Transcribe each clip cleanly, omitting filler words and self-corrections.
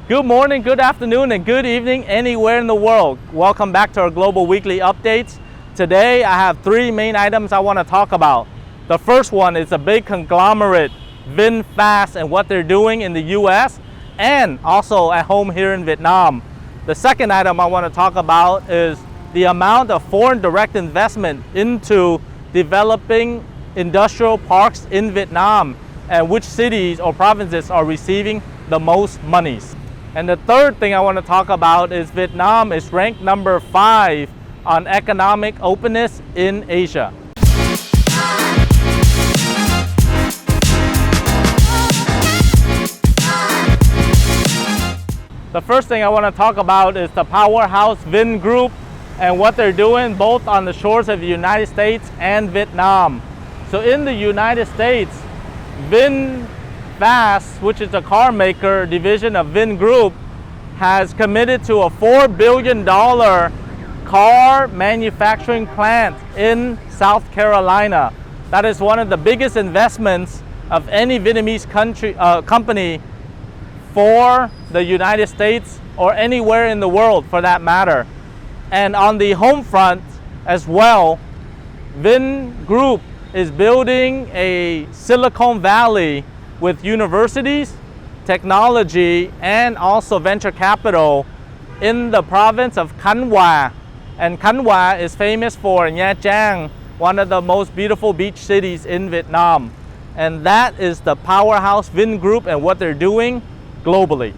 Good morning, good afternoon, and good evening anywhere in the world. Welcome back to our Global Weekly Updates. Today I have three main items I want to talk about. The first one is a big conglomerate, VinFast, and what they're doing in the U.S. and also at home here in Vietnam. The second item I want to talk about is the amount of foreign direct investment into developing industrial parks in Vietnam and which cities or provinces are receiving the most monies. And the third thing I want to talk about is Vietnam is ranked number 5 on economic openness in Asia. The first thing I want to talk about is the powerhouse Vingroup and what they're doing both on the shores of the United States and Vietnam. So in the United States, VinFast, which is a car maker division of Vingroup, has committed to a $4 billion car manufacturing plant in South Carolina. That is one of the biggest investments of any Vietnamese company for the United States or anywhere in the world for that matter. And on the home front as well, Vingroup is building a Silicon Valley with universities, technology, and also venture capital in the province of Khánh Hòa. And Khánh Hòa is famous for Nha Trang, one of the most beautiful beach cities in Vietnam. And that is the powerhouse Vingroup and what they're doing globally.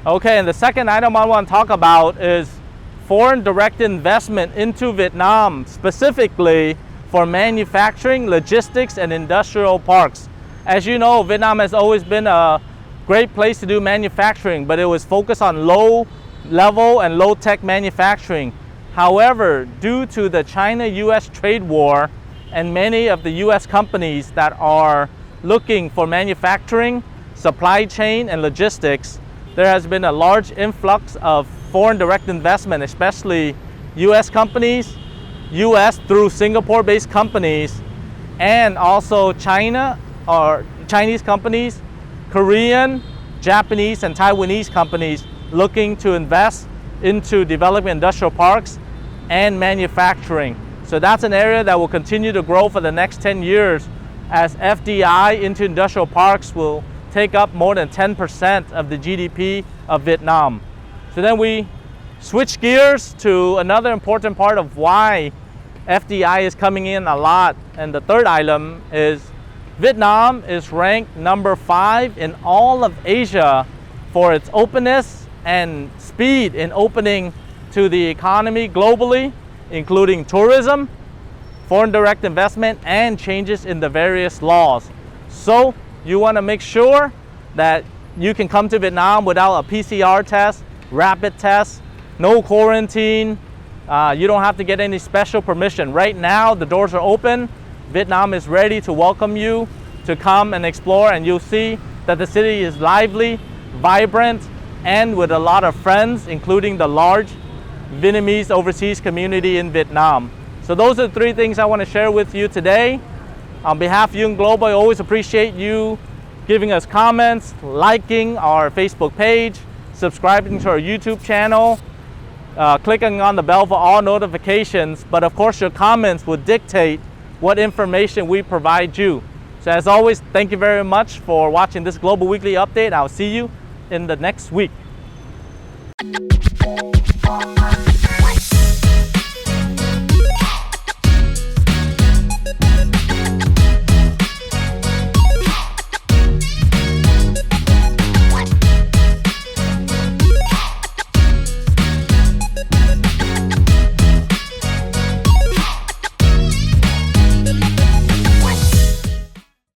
Okay, and the second item I want to talk about is foreign direct investment into Vietnam, specifically for manufacturing, logistics, and industrial parks. As you know, Vietnam has always been a great place to do manufacturing, but it was focused on low level and low tech manufacturing. However, due to the China-U.S. trade war and many of the U.S. companies that are looking for manufacturing, supply chain, and logistics, there has been a large influx of foreign direct investment, especially U.S. companies, U.S. through Singapore-based companies, and also China or Chinese companies, Korean, Japanese, and Taiwanese companies looking to invest into developing industrial parks and manufacturing. So that's an area that will continue to grow for the next 10 years as FDI into industrial parks will take up more than 10% of the GDP of Vietnam. So then we switch gears to another important part of why FDI is coming in a lot. And the third item is Vietnam is ranked number 5 in all of Asia for its openness and speed in opening to the economy globally, including tourism, foreign direct investment, and changes in the various laws. So you want to make sure that you can come to Vietnam without a PCR test, rapid test, no quarantine. You don't have to get any special permission. Right now, the doors are open. Vietnam is ready to welcome you to come and explore, and you'll see that the city is lively, vibrant, and with a lot of friends, including the large Vietnamese overseas community in Vietnam. So those are the three things I want to share with you today. On behalf of Duong Global, I always appreciate you giving us comments, liking our Facebook page, subscribing to our YouTube channel, clicking on the bell for all notifications. But of course, your comments will dictate what information we provide you. So as always, thank you very much for watching this Global Weekly Update. I'll see you in the next week.